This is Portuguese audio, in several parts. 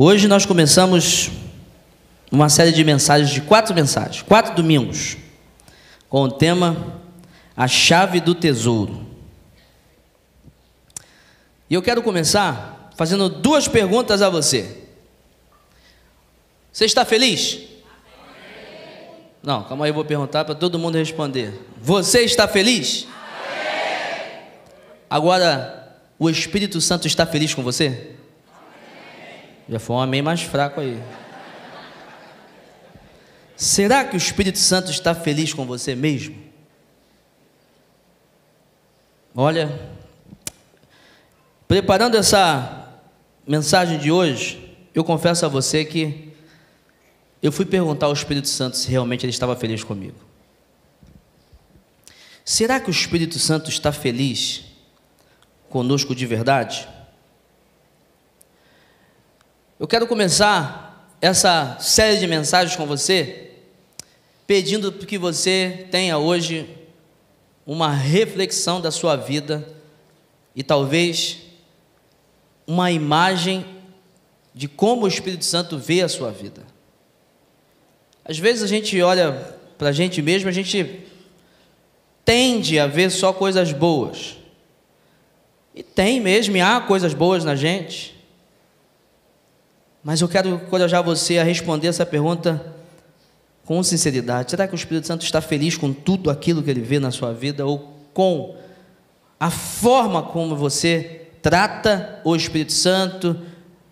Hoje nós começamos uma série de mensagens, de 4 mensagens, 4 domingos, com o tema A Chave do Tesouro. E eu quero começar fazendo 2 perguntas a você. Você está feliz? Não, calma aí, eu vou perguntar para todo mundo responder. Você está feliz? Agora, o Espírito Santo está feliz com você? Já foi um amém mais fraco aí. Será que o Espírito Santo está feliz com você mesmo? Olha, preparando essa mensagem de hoje, eu confesso a você que eu fui perguntar ao Espírito Santo se realmente ele estava feliz comigo. Será que o Espírito Santo está feliz conosco de verdade? Eu quero começar essa série de mensagens com você, pedindo que você tenha hoje uma reflexão da sua vida e talvez uma imagem de como o Espírito Santo vê a sua vida. Às vezes a gente olha para a gente mesmo, a gente tende a ver só coisas boas. E tem mesmo, e há coisas boas na gente. Mas eu quero encorajar você a responder essa pergunta com sinceridade. Será que o Espírito Santo está feliz com tudo aquilo que ele vê na sua vida? Ou com a forma como você trata o Espírito Santo,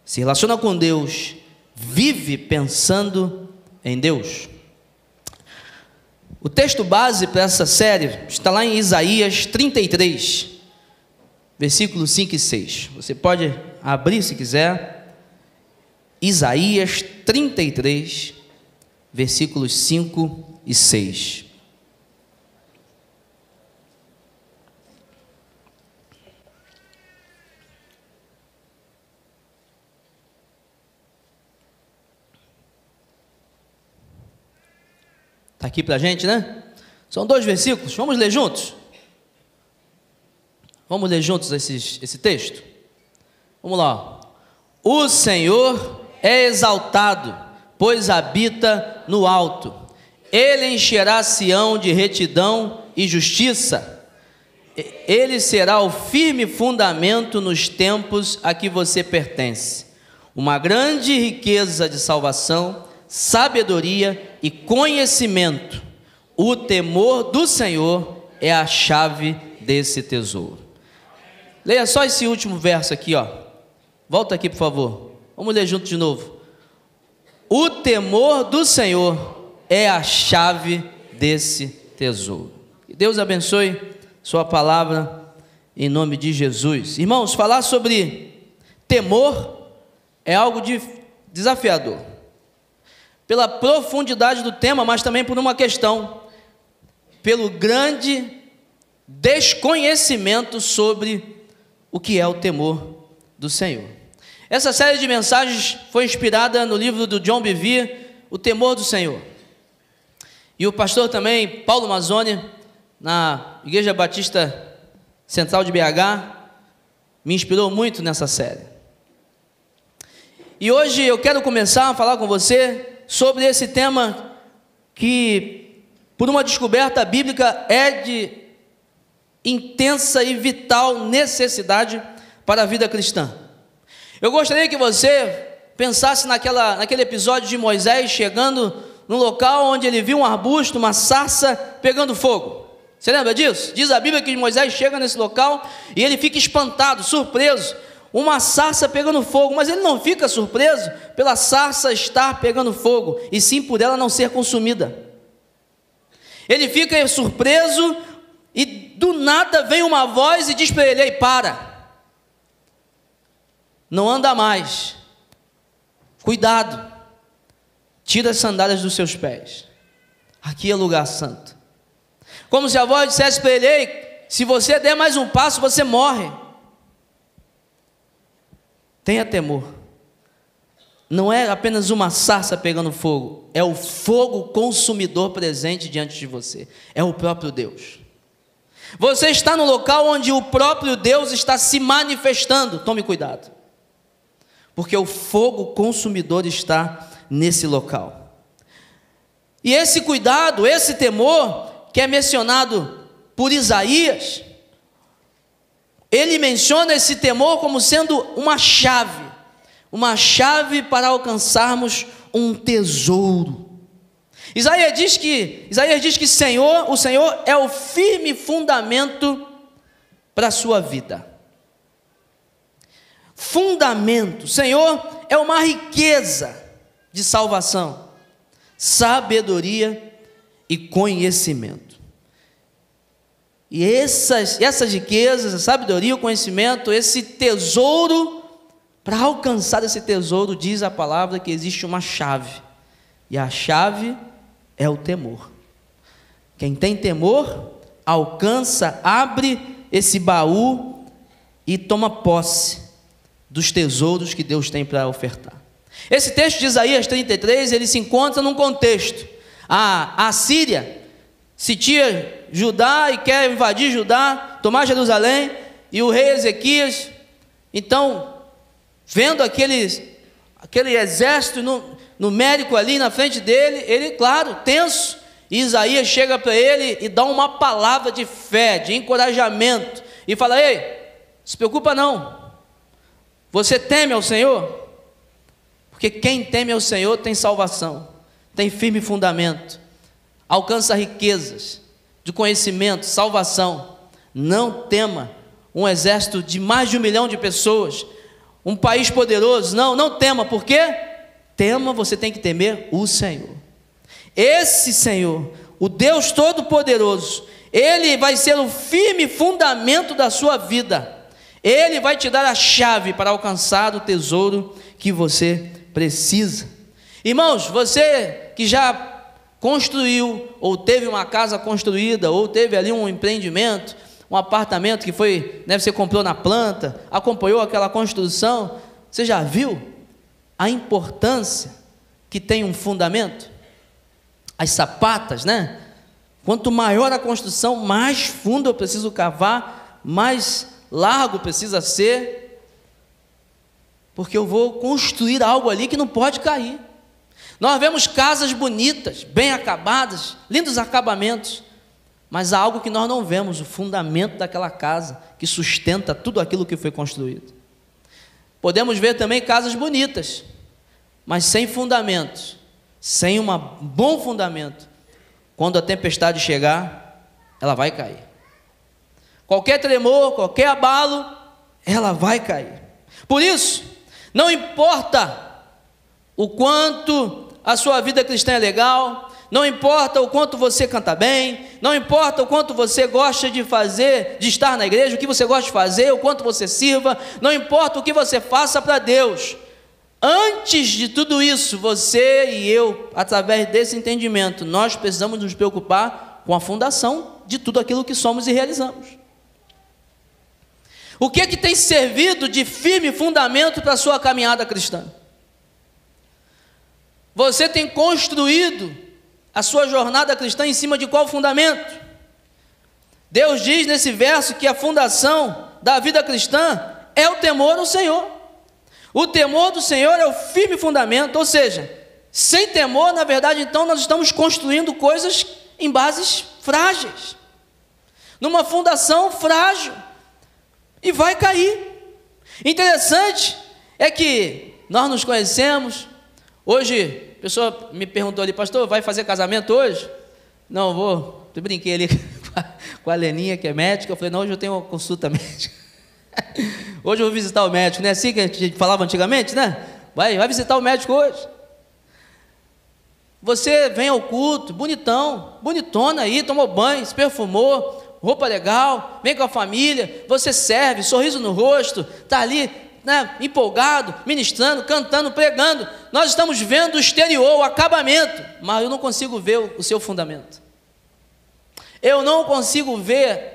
se relaciona com Deus, vive pensando em Deus? O texto base para essa série está lá em Isaías 33, versículos 5 e 6. Você pode abrir se quiser. Isaías 33, versículos 5 e 6. Está aqui para a gente, né? São 2 versículos, vamos ler juntos? Vamos ler juntos esse texto? Vamos lá. O Senhor é exaltado, pois habita no alto. Ele encherá Sião de retidão e justiça. Ele será o firme fundamento nos tempos a que você pertence. Uma grande riqueza de salvação, sabedoria e conhecimento. O temor do Senhor é a chave desse tesouro. Leia só esse último verso aqui, ó. Volta aqui, por favor. Vamos ler junto de novo. O temor do Senhor é a chave desse tesouro. Que Deus abençoe sua palavra em nome de Jesus. Irmãos, falar sobre temor é algo desafiador. Pela profundidade do tema, mas também por uma questão, pelo grande desconhecimento sobre o que é o temor do Senhor. Essa série de mensagens foi inspirada no livro do John Bevere, O Temor do Senhor. E o pastor também, Paulo Mazzoni, na Igreja Batista Central de BH, me inspirou muito nessa série. E hoje eu quero começar a falar com você sobre esse tema que, por uma descoberta bíblica, é de intensa e vital necessidade para a vida cristã. Eu gostaria que você pensasse naquele episódio de Moisés chegando no local onde ele viu um arbusto, uma sarça pegando fogo. Você lembra disso? Diz a Bíblia que Moisés chega nesse local e ele fica espantado, surpreso. Uma sarça pegando fogo, mas ele não fica surpreso pela sarça estar pegando fogo, e sim por ela não ser consumida. Ele fica surpreso e do nada vem uma voz e diz para ele: ei, para! Não anda mais, cuidado, tira as sandálias dos seus pés, aqui é lugar santo. Como se a voz dissesse para ele: ei, se você der mais um passo, você morre. Tenha temor. Não é apenas uma sarça pegando fogo, é o fogo consumidor presente diante de você, é o próprio Deus. Você está no local onde o próprio Deus está se manifestando, tome cuidado. porque o fogo consumidor está nesse local. E esse cuidado, esse temor, que é mencionado por Isaías, ele menciona esse temor como sendo uma chave para alcançarmos um tesouro. Isaías diz que o Senhor é o firme fundamento para a sua vida. Fundamento, o Senhor é uma riqueza de salvação, sabedoria e conhecimento. E essas riquezas, a sabedoria, o conhecimento, esse tesouro, para alcançar esse tesouro, diz a palavra que existe uma chave, e a chave é o temor. Quem tem temor, alcança, abre esse baú e toma posse dos tesouros que Deus tem para ofertar. Esse texto de Isaías 33, ele se encontra num contexto. A Síria sitia Judá e quer invadir Judá, tomar Jerusalém, e o rei Ezequias, então, vendo aquele exército numérico ali na frente dele, ele, claro, tenso, e Isaías chega para ele e dá uma palavra de fé, de encorajamento, e fala: ei, não se preocupa não, você teme ao Senhor? Porque quem teme ao Senhor tem salvação, tem firme fundamento, alcança riquezas de conhecimento, salvação. Não tema um exército de mais de 1 milhão de pessoas, um país poderoso, não tema. Por quê? Tema, você tem que temer o Senhor. Esse Senhor, o Deus Todo-Poderoso, Ele vai ser o firme fundamento da sua vida. Ele vai te dar a chave para alcançar o tesouro que você precisa. Irmãos, você que já construiu, ou teve uma casa construída, ou teve ali um empreendimento, um apartamento que foi, né, você comprou na planta, acompanhou aquela construção, você já viu a importância que tem um fundamento? As sapatas, né? Quanto maior a construção, mais fundo eu preciso cavar, mais largo precisa ser, porque eu vou construir algo ali que não pode cair. Nós vemos casas bonitas, bem acabadas, lindos acabamentos, mas há algo que nós não vemos: o fundamento daquela casa que sustenta tudo aquilo que foi construído. Podemos ver também casas bonitas, mas sem fundamentos, sem um bom fundamento, quando a tempestade chegar, ela vai cair. Qualquer tremor, qualquer abalo, ela vai cair. Por isso, não importa o quanto a sua vida cristã é legal, não importa o quanto você canta bem, não importa o quanto você gosta de fazer, de estar na igreja, o que você gosta de fazer, o quanto você sirva, não importa o que você faça para Deus. Antes de tudo isso, você e eu, através desse entendimento, nós precisamos nos preocupar com a fundação de tudo aquilo que somos e realizamos. O que é que tem servido de firme fundamento para a sua caminhada cristã? Você tem construído a sua jornada cristã em cima de qual fundamento? Deus diz nesse verso que a fundação da vida cristã é o temor do Senhor. O temor do Senhor é o firme fundamento, ou seja, sem temor, na verdade, então, nós estamos construindo coisas em bases frágeis, numa fundação frágil, e vai cair. Interessante é que nós nos conhecemos. Hoje, a pessoa me perguntou ali: pastor, vai fazer casamento hoje? Não, vou. Eu brinquei ali com a Leninha, que é médica. Eu falei: não, hoje eu tenho uma consulta médica. Hoje eu vou visitar o médico. Não é assim que a gente falava antigamente, né? Vai visitar o médico hoje. Você vem ao culto, bonitão, bonitona aí, tomou banho, se perfumou, roupa legal, vem com a família, você serve, sorriso no rosto, está ali, né, empolgado, ministrando, cantando, pregando. Nós estamos vendo o exterior, o acabamento, mas eu não consigo ver o seu fundamento. Eu não consigo ver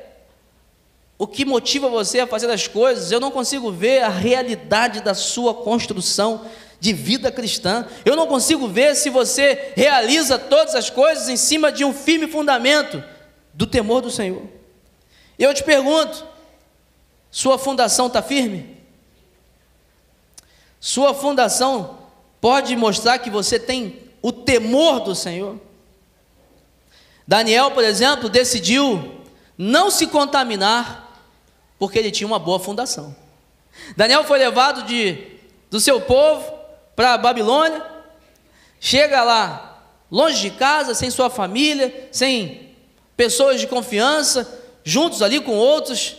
o que motiva você a fazer as coisas. Eu não consigo ver a realidade da sua construção de vida cristã. Eu não consigo ver se você realiza todas as coisas em cima de um firme fundamento do temor do Senhor. Eu te pergunto: sua fundação está firme? Sua fundação pode mostrar que você tem o temor do Senhor. Daniel, por exemplo, decidiu não se contaminar, porque ele tinha uma boa fundação. Daniel foi levado do seu povo para a Babilônia, chega lá, longe de casa, sem sua família, sem pessoas de confiança, juntos ali com outros.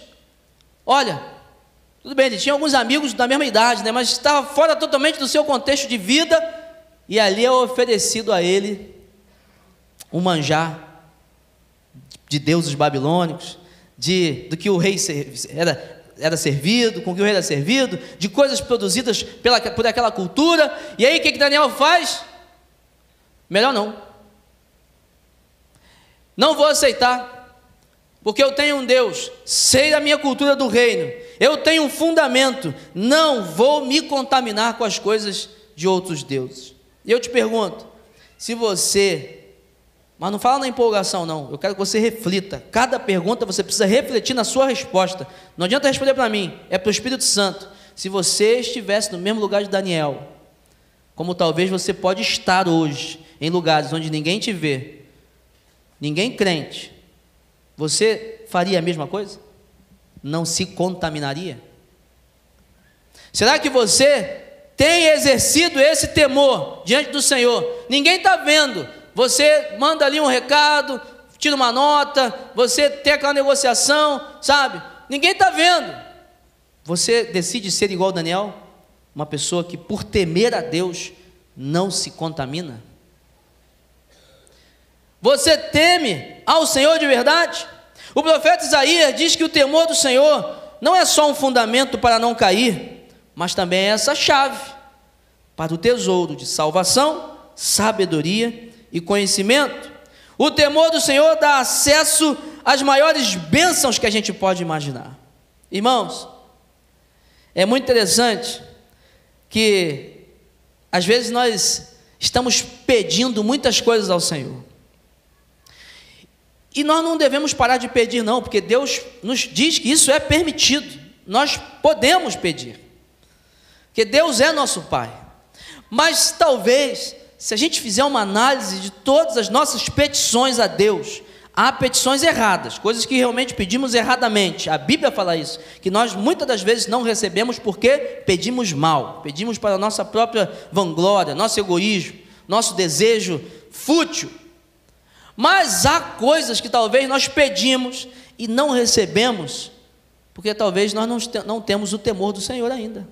Olha, tudo bem, ele tinha alguns amigos da mesma idade, né, mas estava fora totalmente do seu contexto de vida, e ali é oferecido a ele um manjar de deuses babilônicos, do que o rei era servido, com que o rei era servido, de coisas produzidas por aquela cultura. E aí o que Daniel faz? Melhor não vou aceitar, porque eu tenho um Deus, sei da minha cultura do reino, eu tenho um fundamento, não vou me contaminar com as coisas de outros deuses. E eu te pergunto, se você, mas não fala na empolgação não, eu quero que você reflita, cada pergunta você precisa refletir na sua resposta, não adianta responder para mim, é para o Espírito Santo. Se você estivesse no mesmo lugar de Daniel, como talvez você pode estar hoje, em lugares onde ninguém te vê, ninguém crente, você faria a mesma coisa? Não se contaminaria? Será que você tem exercido esse temor diante do Senhor? Ninguém está vendo, você manda ali um recado, tira uma nota, você tem aquela negociação, sabe? Ninguém está vendo. Você decide ser igual a Daniel, uma pessoa que por temer a Deus não se contamina? Você teme ao Senhor de verdade? O profeta Isaías diz que o temor do Senhor não é só um fundamento para não cair, mas também é essa chave para o tesouro de salvação, sabedoria e conhecimento. O temor do Senhor dá acesso às maiores bênçãos que a gente pode imaginar. Irmãos, é muito interessante que às vezes nós estamos pedindo muitas coisas ao Senhor, e nós não devemos parar de pedir não, porque Deus nos diz que isso é permitido, nós podemos pedir, porque Deus é nosso Pai. Mas talvez, se a gente fizer uma análise de todas as nossas petições a Deus, há petições erradas, coisas que realmente pedimos erradamente. A Bíblia fala isso, que nós muitas das vezes não recebemos porque pedimos mal, pedimos para a nossa própria vanglória, nosso egoísmo, nosso desejo fútil. Mas há coisas que talvez nós pedimos e não recebemos, porque talvez nós não temos o temor do Senhor ainda.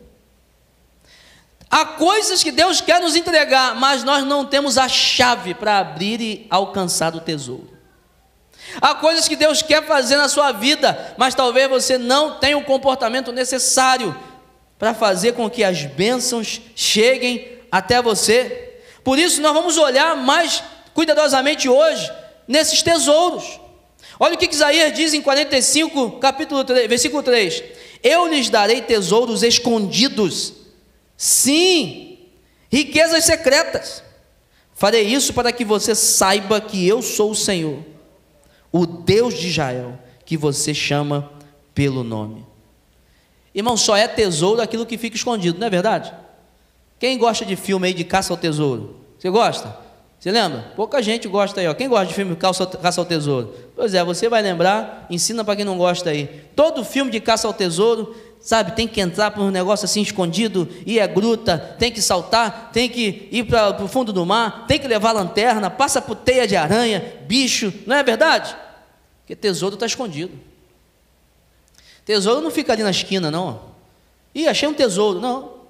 Há coisas que Deus quer nos entregar, mas nós não temos a chave para abrir e alcançar o tesouro. Há coisas que Deus quer fazer na sua vida, mas talvez você não tenha o comportamento necessário para fazer com que as bênçãos cheguem até você. Por isso nós vamos olhar mais cuidadosamente hoje nesses tesouros. Olha o que Isaías diz em 45, capítulo 3, versículo 3: eu lhes darei tesouros escondidos, sim, riquezas secretas. Farei isso para que você saiba que eu sou o Senhor, o Deus de Israel, que você chama pelo nome. Irmão, só é tesouro aquilo que fica escondido, não é verdade? Quem gosta de filme aí de caça ao tesouro? Você gosta? Você lembra? Pouca gente gosta aí, ó. Quem gosta de filme de caça ao tesouro? Pois é, você vai lembrar, ensina para quem não gosta aí. Todo filme de caça ao tesouro, sabe, tem que entrar por um negócio assim escondido, e é gruta, tem que saltar, tem que ir para o fundo do mar, tem que levar lanterna, passa por teia de aranha, bicho, não é verdade? Porque tesouro está escondido. Tesouro não fica ali na esquina, não. Ih, achei um tesouro. Não.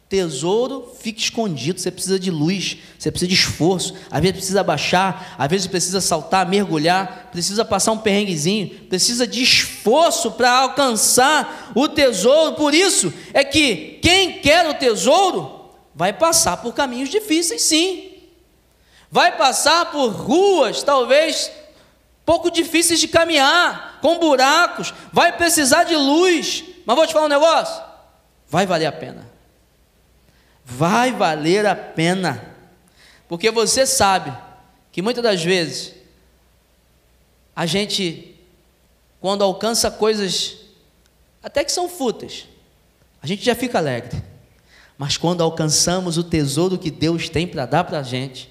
Tesouro fica escondido, você precisa de luz, você precisa de esforço, às vezes precisa baixar, às vezes precisa saltar, mergulhar, precisa passar um perrenguezinho, precisa de esforço para alcançar o tesouro. Por isso é que quem quer o tesouro vai passar por caminhos difíceis, sim, vai passar por ruas talvez pouco difíceis de caminhar, com buracos, vai precisar de luz, mas vou te falar um negócio, vai valer a pena. Vai valer a pena, porque você sabe que muitas das vezes a gente, quando alcança coisas até que são fúteis, a gente já fica alegre, Mas quando alcançamos o tesouro que Deus tem para dar para a gente,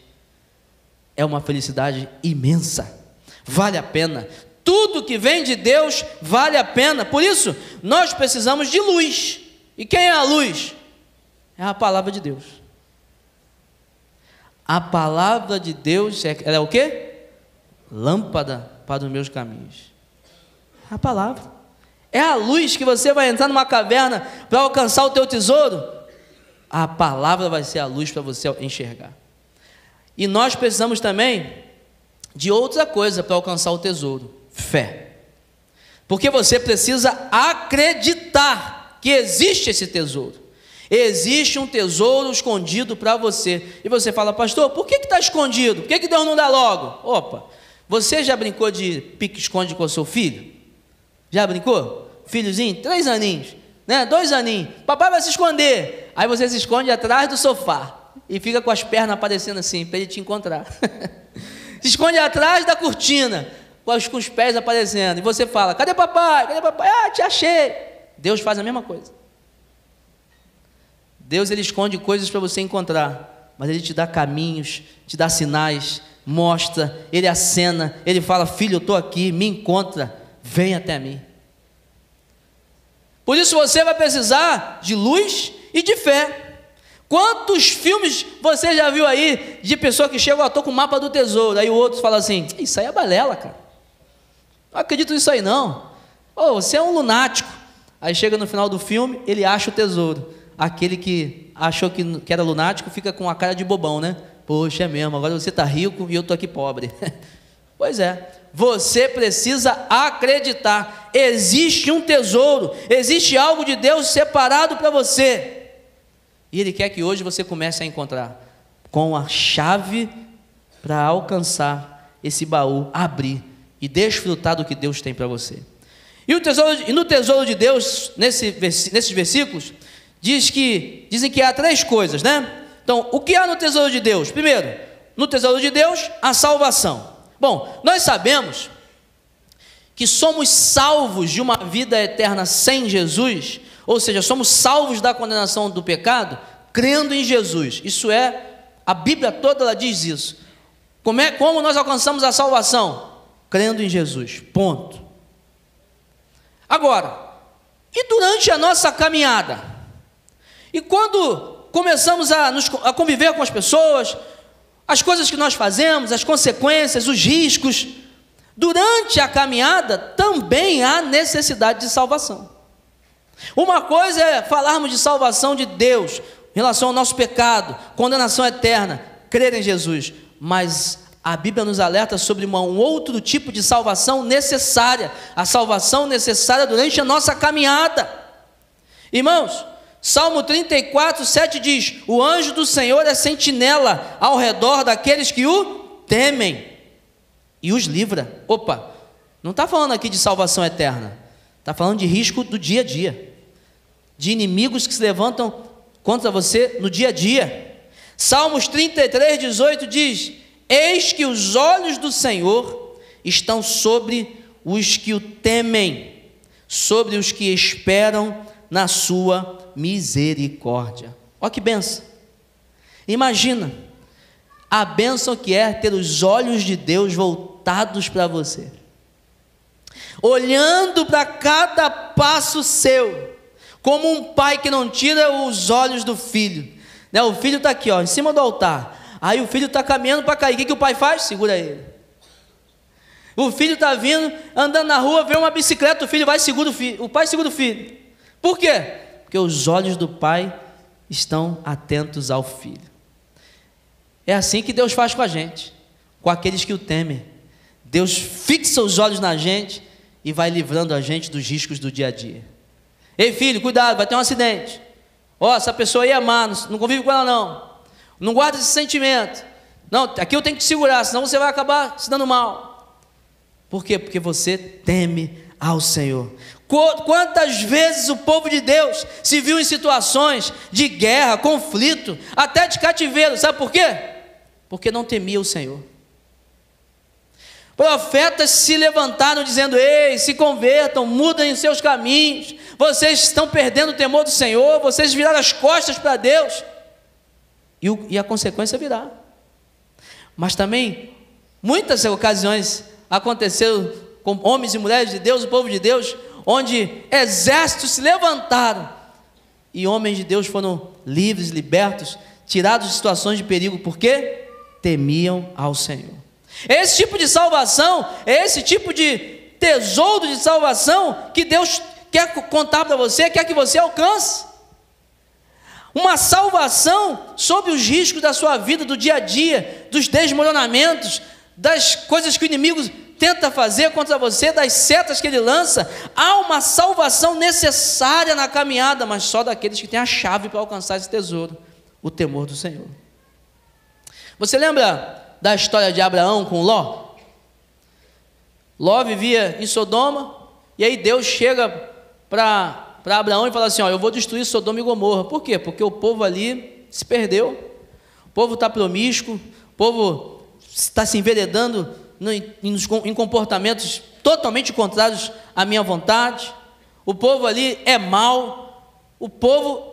é uma felicidade imensa, vale a pena. Tudo que vem de Deus vale a pena. Por isso, nós precisamos de luz. E quem é a luz? É a palavra de Deus. A palavra de Deus, ela é o quê? Lâmpada para os meus caminhos. A palavra. É a luz que você vai entrar numa caverna para alcançar o teu tesouro. A palavra vai ser a luz para você enxergar. E nós precisamos também de outra coisa para alcançar o tesouro: fé. Porque você precisa acreditar que existe esse tesouro. Existe um tesouro escondido para você. E você fala: pastor, por que está escondido? Por que Deus não dá logo? Opa, você já brincou de pique-esconde com o seu filho? Já brincou? Filhozinho, 3 aninhos, né? 2 aninhos. Papai vai se esconder. Aí você se esconde atrás do sofá e fica com as pernas aparecendo assim, para ele te encontrar. Se esconde atrás da cortina, com os pés aparecendo. E você fala: cadê papai? Cadê papai? Ah, te achei. Deus faz a mesma coisa. Deus, ele esconde coisas para você encontrar, mas ele te dá caminhos, te dá sinais, mostra, ele acena, ele fala: filho, eu estou aqui, me encontra, vem até mim. Por isso você vai precisar de luz e de fé. Quantos filmes você já viu aí de pessoa que chega: estou com o mapa do tesouro, aí o outro fala assim: isso aí é balela, cara, não acredito nisso aí não, você é um lunático. Aí chega no final do filme, ele acha o tesouro. Aquele que achou que era lunático fica com a cara de bobão, né? Poxa, é mesmo, agora você está rico e eu estou aqui pobre. Pois é, você precisa acreditar. Existe um tesouro, existe algo de Deus separado para você. E Ele quer que hoje você comece a encontrar com a chave para alcançar esse baú, abrir e desfrutar do que Deus tem para você. E no tesouro de Deus, nesses versículos, dizem que há 3 coisas, né? Então, o que há no tesouro de Deus? Primeiro, no tesouro de Deus, a salvação. Bom, nós sabemos que somos salvos de uma vida eterna sem Jesus, ou seja, somos salvos da condenação do pecado, crendo em Jesus. Isso é, a Bíblia toda ela diz isso. Como nós alcançamos a salvação? Crendo em Jesus, ponto. Agora, e durante a nossa caminhada? E quando começamos a conviver com as pessoas, as coisas que nós fazemos, as consequências, os riscos, durante a caminhada também há necessidade de salvação. Uma coisa é falarmos de salvação de Deus, em relação ao nosso pecado, condenação eterna, crer em Jesus, mas a Bíblia nos alerta sobre um outro tipo de salvação necessária, a salvação necessária durante a nossa caminhada. Irmãos, Salmo 34, 7 diz: o anjo do Senhor é sentinela ao redor daqueles que o temem e os livra. Opa, não está falando aqui de salvação eterna, está falando de risco do dia a dia, de inimigos que se levantam contra você no dia a dia. Salmos 33, 18 diz: eis que os olhos do Senhor estão sobre os que o temem, sobre os que esperam na sua misericórdia. Olha que bênção. Imagina a bênção que é ter os olhos de Deus voltados para você, olhando para cada passo seu, como um pai que não tira os olhos do filho, né? O filho está aqui, em cima do altar, aí o filho está caminhando para cair, o que o pai faz? Segura ele. O filho está vindo, andando na rua, vê uma bicicleta, o filho vai e segura o filho, o pai segura o filho. Por quê? Porque os olhos do pai estão atentos ao filho. É assim que Deus faz com a gente, com aqueles que o temem. Deus fixa os olhos na gente e vai livrando a gente dos riscos do dia a dia. Ei, filho, cuidado, vai ter um acidente. Essa pessoa aí é má, não convive com ela não. Não guarda esse sentimento. Não, aqui eu tenho que te segurar, senão você vai acabar se dando mal. Por quê? Porque você teme ao Senhor. Quantas vezes o povo de Deus se viu em situações de guerra, conflito, até de cativeiro, sabe por quê? Porque não temia o Senhor. Profetas se levantaram dizendo: ei, se convertam, mudem os seus caminhos, vocês estão perdendo o temor do Senhor, vocês viraram as costas para Deus, e a consequência virá. Mas também, muitas ocasiões aconteceram com homens e mulheres de Deus, o povo de Deus, onde exércitos se levantaram, e homens de Deus foram livres, libertos, tirados de situações de perigo, porque temiam ao Senhor. Esse tipo de salvação, esse tipo de tesouro de salvação que Deus quer contar para você, quer que você alcance. Uma salvação sobre os riscos da sua vida, do dia a dia, dos desmoronamentos, das coisas que o inimigo tenta fazer contra você, das setas que ele lança. Há uma salvação necessária na caminhada, mas só daqueles que têm a chave para alcançar esse tesouro, o temor do Senhor. Você lembra da história de Abraão com Ló? Ló vivia em Sodoma, e aí Deus chega para Abraão e fala assim: ó, eu vou destruir Sodoma e Gomorra. Por quê? Porque o povo ali se perdeu, o povo está promíscuo, o povo está se enveredando em comportamentos totalmente contrários à minha vontade, o povo ali é mau, o povo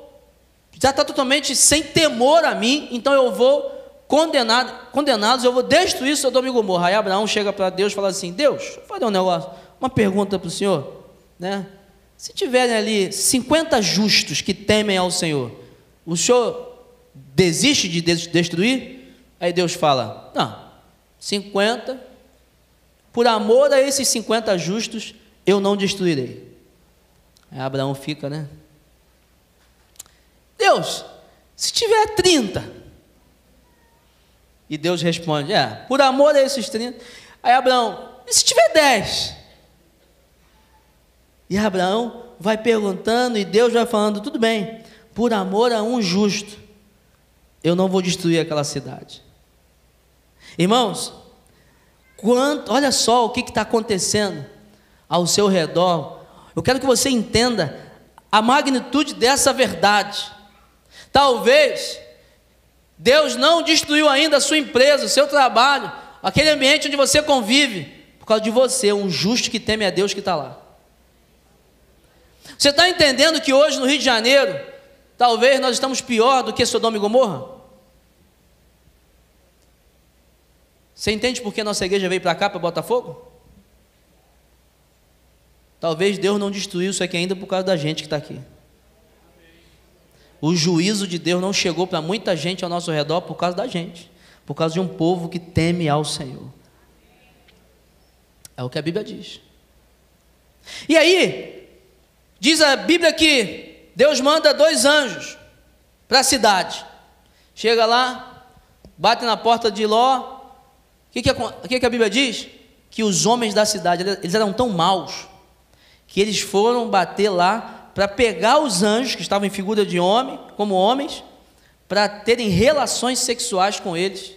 já está totalmente sem temor a mim, então eu vou condenados, eu vou destruir Sodoma e Gomorra. Aí Abraão chega para Deus e fala assim: Deus, deixa eu fazer um negócio, uma pergunta para o Senhor, né? Se tiverem ali 50 justos que temem ao Senhor, o Senhor desiste de destruir? Aí Deus fala: não, 50, por amor a esses 50 justos, eu não destruirei. Aí Abraão fica, né? Deus, se tiver 30, e Deus responde: por amor a esses 30. Aí Abraão: e se tiver 10? E Abraão vai perguntando, e Deus vai falando: tudo bem, por amor a um justo, eu não vou destruir aquela cidade. Irmãos, olha só o que está acontecendo ao seu redor. Eu quero que você entenda a magnitude dessa verdade. Talvez Deus não destruiu ainda a sua empresa, o seu trabalho, aquele ambiente onde você convive, por causa de você, um justo que teme a Deus que está lá. Você está entendendo que hoje no Rio de Janeiro, talvez nós estamos pior do que Sodoma e Gomorra? Você entende por que nossa igreja veio para cá, para Botafogo? Talvez Deus não destruiu isso aqui ainda por causa da gente que está aqui. O juízo de Deus não chegou para muita gente ao nosso redor por causa da gente, por causa de um povo que teme ao Senhor. É o que a Bíblia diz. E aí, diz a Bíblia que Deus manda 2 anjos para a cidade. Chega lá, bate na porta de Ló. O que a Bíblia diz? Que os homens da cidade, eles eram tão maus, que eles foram bater lá para pegar os anjos, que estavam em figura de homem, como homens, para terem relações sexuais com eles.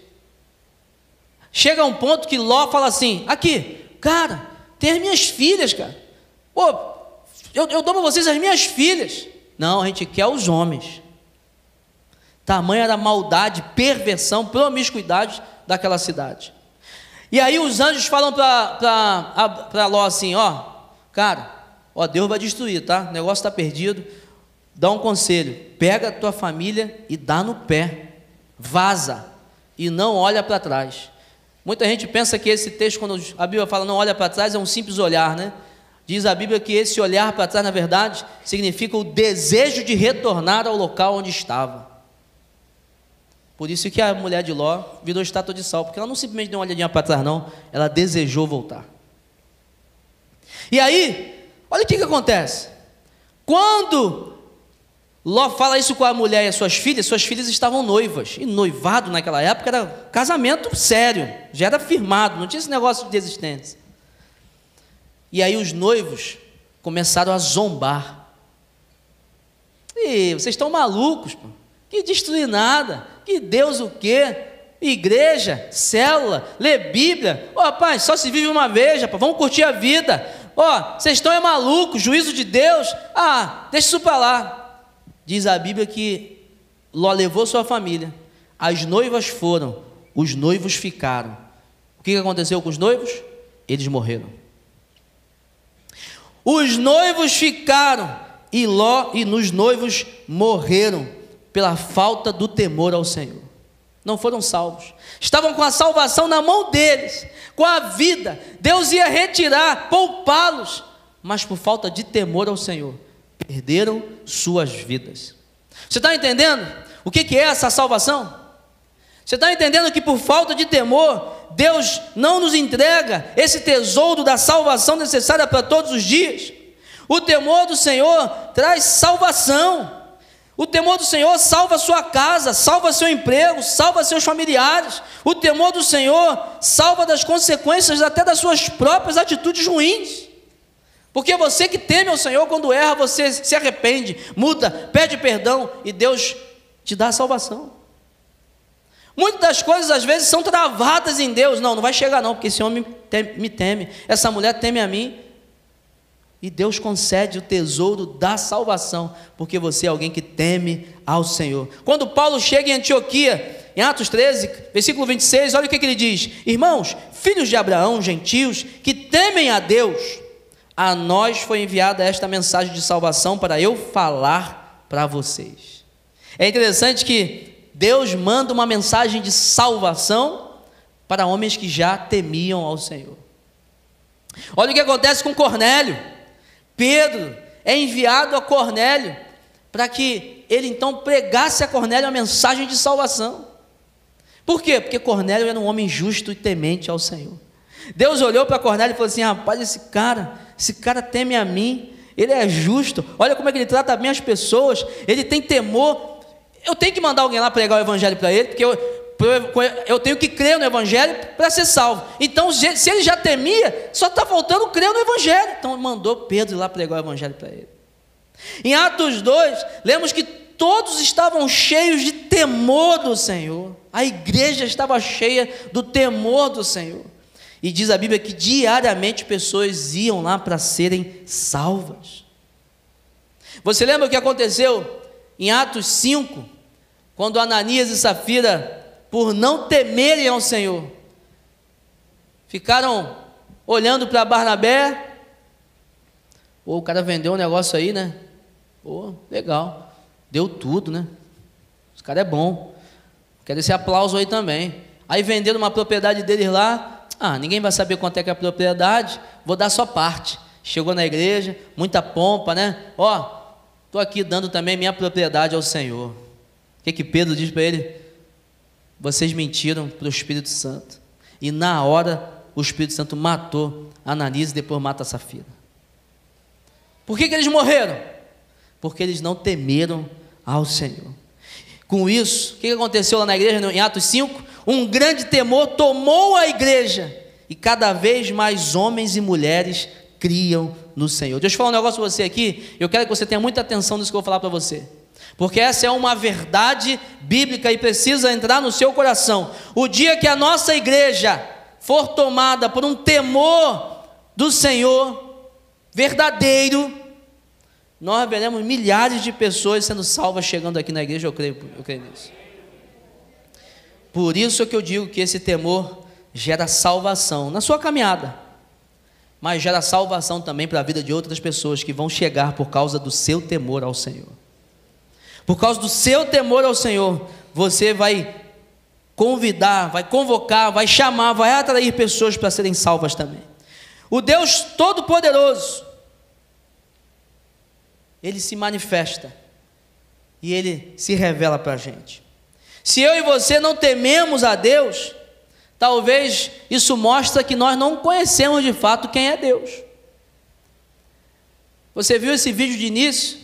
Chega a um ponto que Ló fala assim: aqui, cara, tem as minhas filhas, cara. Pô, eu dou para vocês as minhas filhas. Não, a gente quer os homens. Tamanha era a maldade, perversão, promiscuidade daquela cidade. E aí os anjos falam para Ló assim: ó, cara, ó, Deus vai destruir, tá? O negócio está perdido. Dá um conselho: pega a tua família e dá no pé, vaza e não olha para trás. Muita gente pensa que esse texto, quando a Bíblia fala não olha para trás, é um simples olhar, né? Diz a Bíblia que esse olhar para trás, na verdade, significa o desejo de retornar ao local onde estava. Por isso que a mulher de Ló virou estátua de sal, porque ela não simplesmente deu uma olhadinha para trás, não, ela desejou voltar. E aí, olha o que acontece. Quando Ló fala isso com a mulher e as suas filhas estavam noivas, e noivado naquela época era casamento sério, já era firmado, não tinha esse negócio de desistência. E aí os noivos começaram a zombar. E vocês estão malucos, pô. Que destruir nada, que Deus o quê? Igreja, célula, ler Bíblia. Ó, rapaz, só se vive uma vez, rapaz, vamos curtir a vida. Ó, vocês estão malucos, juízo de Deus. Deixa isso para lá. Diz a Bíblia que Ló levou sua família, as noivas foram, os noivos ficaram. O que aconteceu com os noivos? eles morreram. Os noivos ficaram, e Ló e nos noivos morreram, pela falta do temor ao Senhor. Não foram salvos. Estavam com a salvação na mão deles, com a vida. Deus ia retirar, poupá-los, mas por falta de temor ao Senhor, perderam suas vidas. Você está entendendo o que é essa salvação? Você está entendendo que por falta de temor, Deus não nos entrega esse tesouro da salvação necessária para todos os dias? O temor do Senhor traz salvação. O temor do Senhor salva a sua casa, salva seu emprego, salva seus familiares. O temor do Senhor salva das consequências até das suas próprias atitudes ruins. Porque você que teme ao Senhor, quando erra, você se arrepende, muda, pede perdão e Deus te dá a salvação. Muitas das coisas às vezes são travadas em Deus. Não vai chegar não, porque esse homem me teme, essa mulher teme a mim. E Deus concede o tesouro da salvação, porque você é alguém que teme ao Senhor. Quando Paulo chega em Antioquia, em Atos 13, versículo 26, olha o que ele diz: irmãos, filhos de Abraão, gentios, que temem a Deus, a nós foi enviada esta mensagem de salvação para eu falar para vocês. É interessante que Deus manda uma mensagem de salvação para homens que já temiam ao Senhor. Olha o que acontece com Cornélio. Pedro é enviado a Cornélio para que ele então pregasse a Cornélio a mensagem de salvação. Por quê? Porque Cornélio era um homem justo e temente ao Senhor. Deus olhou para Cornélio e falou assim: rapaz, esse cara teme a mim, ele é justo, olha como é que ele trata bem as pessoas, ele tem temor. Eu tenho que mandar alguém lá pregar o evangelho para ele, porque eu tenho que crer no evangelho para ser salvo. Então, se ele já temia, só está faltando crer no evangelho. Então mandou Pedro ir lá pregar o evangelho para ele. Em Atos 2, lemos que todos estavam cheios de temor do Senhor. A igreja estava cheia do temor do Senhor. E diz a Bíblia que diariamente pessoas iam lá para serem salvas. Você lembra o que aconteceu em Atos 5, quando Ananias e Safira, por não temerem ao Senhor, ficaram olhando para Barnabé? Pô, o cara vendeu um negócio aí, né? Pô, legal, deu tudo, né? Esse cara é bom, quero esse aplauso aí também. Aí venderam uma propriedade deles lá. Ninguém vai saber quanto é que é a propriedade, vou dar só parte. Chegou na igreja, muita pompa, né? Estou aqui dando também minha propriedade ao Senhor. O que Pedro diz para ele? Vocês mentiram para o Espírito Santo. E na hora o Espírito Santo matou Ananias e depois mata a Safira. Por que eles morreram? Porque eles não temeram ao Senhor. Com isso, o que aconteceu lá na igreja em Atos 5? Um grande temor tomou a igreja e cada vez mais homens e mulheres criam no Senhor. Deixa eu falar um negócio para você aqui. Eu quero que você tenha muita atenção nisso que eu vou falar para você, porque essa é uma verdade bíblica e precisa entrar no seu coração. O dia que a nossa igreja for tomada por um temor do Senhor verdadeiro, nós veremos milhares de pessoas sendo salvas chegando aqui na igreja. Eu creio nisso. Por isso é que eu digo que esse temor gera salvação na sua caminhada, mas gera salvação também para a vida de outras pessoas que vão chegar por causa do seu temor ao Senhor. Por causa do seu temor ao Senhor, você vai convidar, vai convocar, vai chamar, vai atrair pessoas para serem salvas também. O Deus Todo-Poderoso, Ele se manifesta e Ele se revela para a gente. Se eu e você não tememos a Deus, talvez isso mostre que nós não conhecemos de fato quem é Deus. Você viu esse vídeo de início?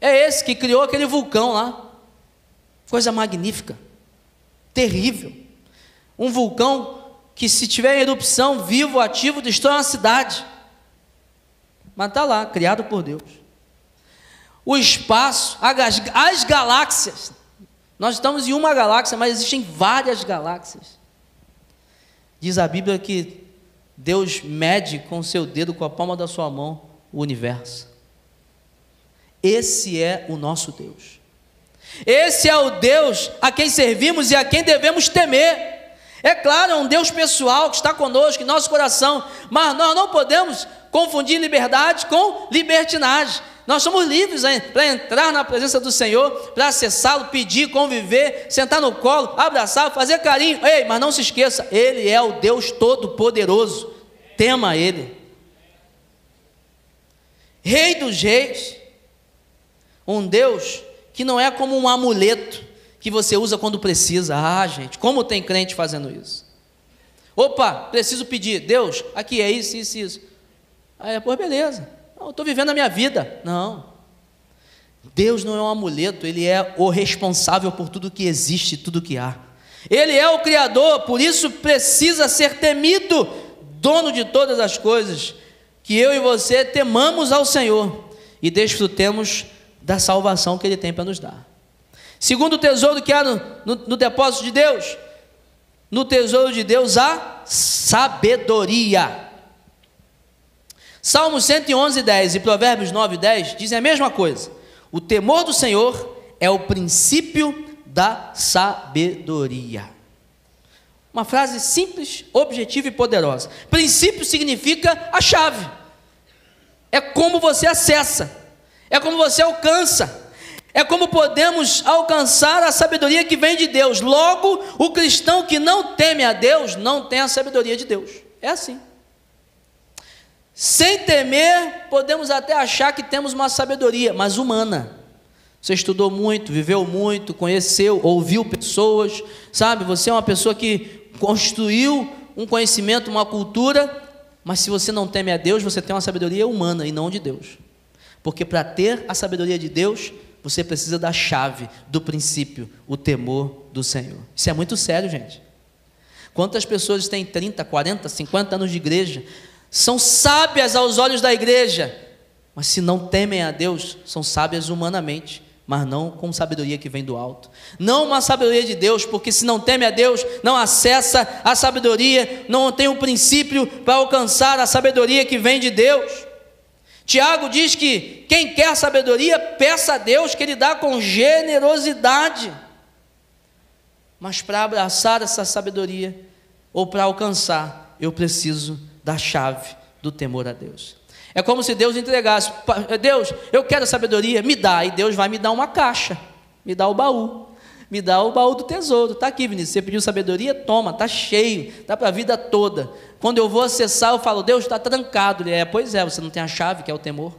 É esse que criou aquele vulcão lá. Coisa magnífica, terrível. Um vulcão que, se tiver em erupção, vivo, ativo, destrói uma cidade. Mas está lá, criado por Deus. O espaço, as galáxias. Nós estamos em uma galáxia, mas existem várias galáxias. Diz a Bíblia que Deus mede com o seu dedo, com a palma da sua mão, o universo. Esse é o nosso Deus. Esse é o Deus a quem servimos e a quem devemos temer. É claro, é um Deus pessoal que está conosco em nosso coração, mas nós não podemos confundir liberdade com libertinagem. Nós somos livres para entrar na presença do Senhor, para acessá-lo, pedir, conviver, sentar no colo, abraçar, fazer carinho. Ei, mas não se esqueça, Ele é o Deus Todo-Poderoso. Tema Ele. Rei dos reis. Um Deus que não é como um amuleto que você usa quando precisa. Ah, gente, como tem crente fazendo isso? Opa, preciso pedir. Deus, aqui é isso, isso, isso. Aí, pô, beleza. Eu estou vivendo a minha vida. Não. Deus não é um amuleto, Ele é o responsável por tudo que existe, tudo que há. Ele é o Criador, por isso precisa ser temido, dono de todas as coisas. Que eu e você temamos ao Senhor e desfrutemos da salvação que Ele tem para nos dar. Segundo tesouro que há no depósito de Deus, no tesouro de Deus há sabedoria. Salmos 111:10 e Provérbios 9:10 dizem a mesma coisa. O temor do Senhor é o princípio da sabedoria. Uma frase simples, objetiva e poderosa. Princípio significa a chave. É como você acessa, é como você alcança, é como podemos alcançar a sabedoria que vem de Deus. Logo, o cristão que não teme a Deus, não tem a sabedoria de Deus. É assim. Sem temer, podemos até achar que temos uma sabedoria, mas humana. Você estudou muito, viveu muito, conheceu, ouviu pessoas, sabe? Você é uma pessoa que construiu um conhecimento, uma cultura, mas se você não teme a Deus, você tem uma sabedoria humana e não de Deus. Porque para ter a sabedoria de Deus, você precisa da chave, do princípio, o temor do Senhor. Isso é muito sério, gente. Quantas pessoas têm 30, 40, 50 anos de igreja, são sábias aos olhos da igreja, mas se não temem a Deus, são sábias humanamente, mas não com sabedoria que vem do alto. Não uma sabedoria de Deus, porque se não teme a Deus, não acessa a sabedoria, não tem o princípio para alcançar a sabedoria que vem de Deus. Tiago diz que quem quer sabedoria, peça a Deus que Ele dá com generosidade. Mas para abraçar essa sabedoria, ou para alcançar, eu preciso da chave do temor a Deus. É como se Deus entregasse: Deus, eu quero a sabedoria, me dá. E Deus vai me dar uma caixa, me dá o baú do tesouro. Está aqui, Vinícius, você pediu sabedoria? Toma, está cheio, está para a vida toda. Quando eu vou acessar, eu falo: Deus, está trancado. Ele pois é, você não tem a chave, que é o temor.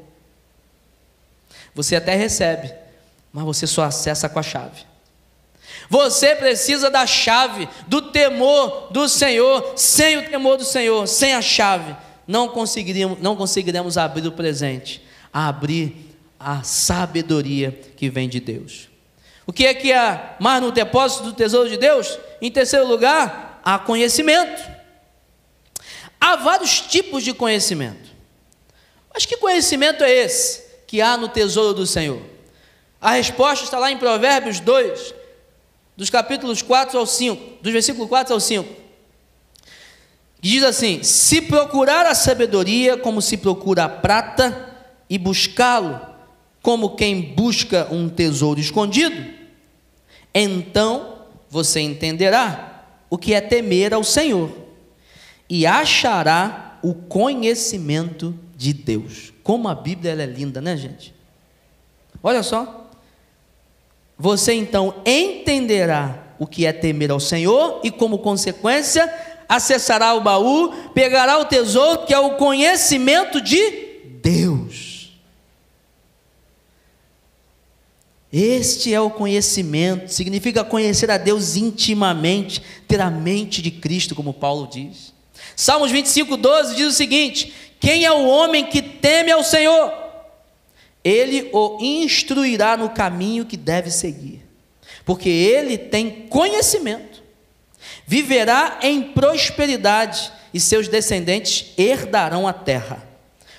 Você até recebe, mas você só acessa com a chave. Você precisa da chave, do temor do Senhor. Sem o temor do Senhor, sem a chave, não conseguiremos abrir o presente, abrir a sabedoria que vem de Deus. O que é que há mais no depósito do tesouro de Deus? Em terceiro lugar, há conhecimento. Há vários tipos de conhecimento. Mas que conhecimento é esse que há no tesouro do Senhor? A resposta está lá em Provérbios 2, dos capítulos 4 ao 5, dos versículos 4 ao 5. Diz assim: se procurar a sabedoria como se procura a prata, e buscá-lo como quem busca um tesouro escondido, então você entenderá o que é temer ao Senhor, e achará o conhecimento de Deus. Como a Bíblia ela é linda, né, gente? Olha só. Você então entenderá o que é temer ao Senhor e, como consequência, acessará o baú, pegará o tesouro, que é o conhecimento de Deus. Este é o conhecimento, significa conhecer a Deus intimamente, ter a mente de Cristo, como Paulo diz. Salmos 25:12 diz o seguinte: quem é o homem que teme ao Senhor? Ele o instruirá no caminho que deve seguir, porque ele tem conhecimento. Viverá em prosperidade, e seus descendentes herdarão a terra.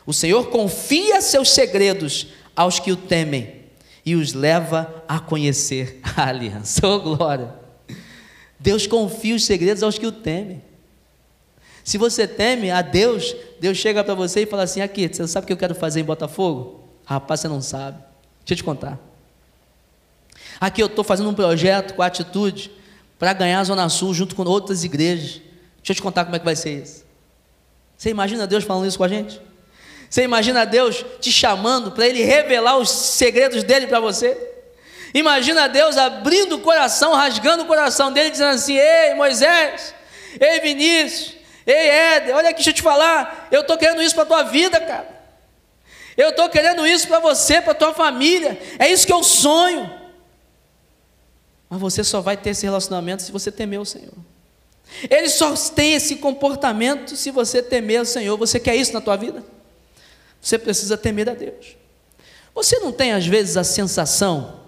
O Senhor confia seus segredos aos que o temem, e os leva a conhecer a aliança. Oh, glória! Deus confia os segredos aos que o temem. Se você teme a Deus, Deus chega para você e fala assim: aqui, você sabe o que eu quero fazer em Botafogo? Rapaz, você não sabe. Deixa eu te contar. Aqui eu estou fazendo um projeto com a Atitude para ganhar a Zona Sul junto com outras igrejas. Deixa eu te contar como é que vai ser isso. Você imagina Deus falando isso com a gente? Você imagina Deus te chamando para Ele revelar os segredos dEle para você? Imagina Deus abrindo o coração, rasgando o coração dEle, dizendo assim: ei Moisés, ei Vinícius, ei Éder, olha aqui, deixa eu te falar, eu estou querendo isso para a tua vida, cara. Eu estou querendo isso para você, para a tua família, é isso que eu sonho. Mas você só vai ter esse relacionamento se você temer o Senhor. Ele só tem esse comportamento se você temer o Senhor. Você quer isso na tua vida? Você precisa temer a Deus. Você não tem às vezes a sensação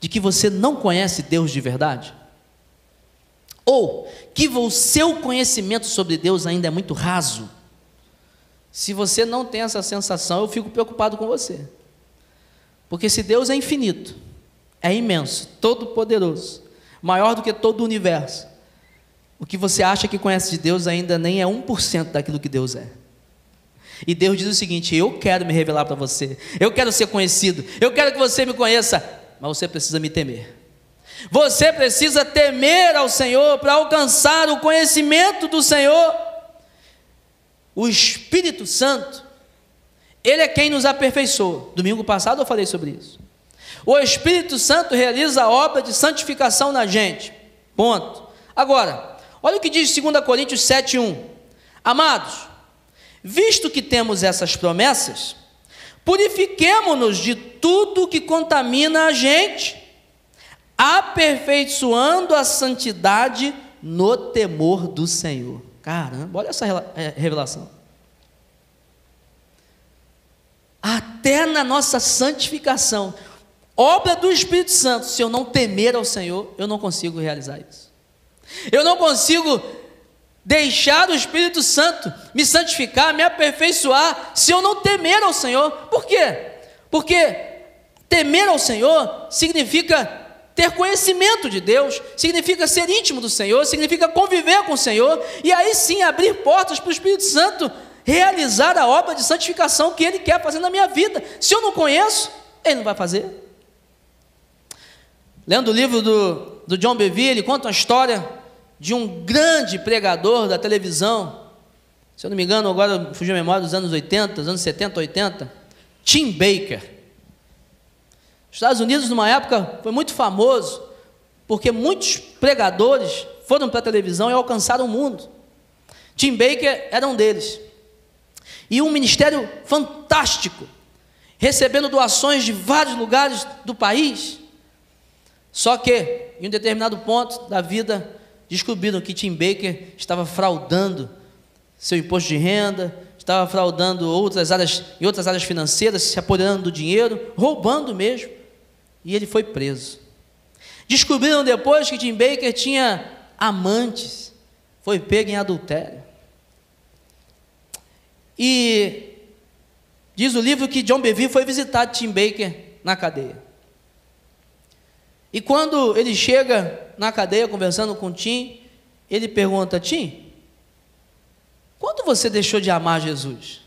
de que você não conhece Deus de verdade? Ou que o seu conhecimento sobre Deus ainda é muito raso? Se você não tem essa sensação, eu fico preocupado com você. Porque se Deus é infinito, é imenso, todo-poderoso, maior do que todo o universo, o que você acha que conhece de Deus ainda nem é 1% daquilo que Deus é. E Deus diz o seguinte: eu quero me revelar para você, eu quero ser conhecido, eu quero que você me conheça, mas você precisa me temer. Você precisa temer ao Senhor para alcançar o conhecimento do Senhor. O Espírito Santo, Ele é quem nos aperfeiçoa. Domingo passado eu falei sobre isso. O Espírito Santo realiza a obra de santificação na gente. Ponto. Agora, olha o que diz 2 Coríntios 7:1. Amados, visto que temos essas promessas, purifiquemo-nos de tudo que contamina a gente, aperfeiçoando a santidade no temor do Senhor. Caramba, olha essa revelação. Até na nossa santificação, obra do Espírito Santo, se eu não temer ao Senhor, eu não consigo realizar isso. Eu não consigo deixar o Espírito Santo me santificar, me aperfeiçoar, se eu não temer ao Senhor. Por quê? Porque temer ao Senhor significa ter conhecimento de Deus, significa ser íntimo do Senhor, significa conviver com o Senhor, e aí sim abrir portas para o Espírito Santo realizar a obra de santificação que Ele quer fazer na minha vida. Se eu não conheço, Ele não vai fazer. Lendo o livro do John Bevere, ele conta uma história de um grande pregador da televisão, se eu não me engano, agora fugiu a memória, dos anos 80, dos anos 70, 80, Tim Baker. Os Estados Unidos, numa época, foi muito famoso, porque muitos pregadores foram para a televisão e alcançaram o mundo. Tim Baker era um deles. E um ministério fantástico, recebendo doações de vários lugares do país. Só que, em um determinado ponto da vida, descobriram que Tim Baker estava fraudando seu imposto de renda, estava fraudando em outras áreas financeiras, se apoderando do dinheiro, roubando mesmo. E ele foi preso. Descobriram depois que Tim Baker tinha amantes, foi pego em adultério. E diz o livro que John Bevere foi visitar Tim Baker na cadeia. E quando ele chega na cadeia conversando com Tim, ele pergunta: Tim, quando você deixou de amar Jesus?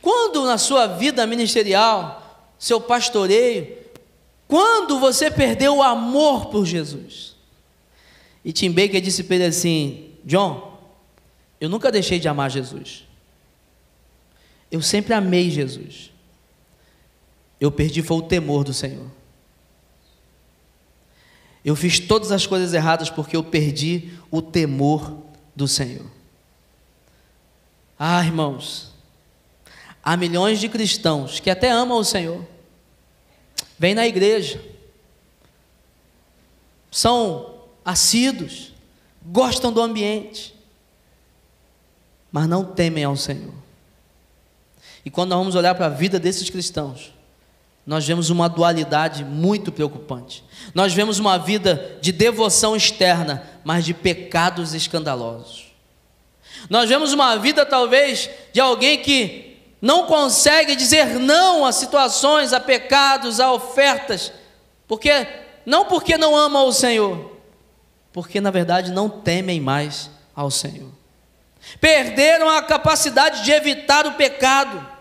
Quando na sua vida ministerial, seu pastoreio, quando você perdeu o amor por Jesus? E Tim Baker disse para ele assim: John, eu nunca deixei de amar Jesus. Eu sempre amei Jesus. Eu perdi foi o temor do Senhor. Eu fiz todas as coisas erradas porque eu perdi o temor do Senhor. Ah, irmãos, há milhões de cristãos que até amam o Senhor, vêm na igreja, são assíduos, gostam do ambiente, mas não temem ao Senhor. E quando nós vamos olhar para a vida desses cristãos, nós vemos uma dualidade muito preocupante. Nós vemos uma vida de devoção externa, mas de pecados escandalosos. Nós vemos uma vida talvez de alguém que não consegue dizer não a situações, a pecados, a ofertas, não porque não amam o Senhor, porque na verdade não temem mais ao Senhor. Perderam a capacidade de evitar o pecado.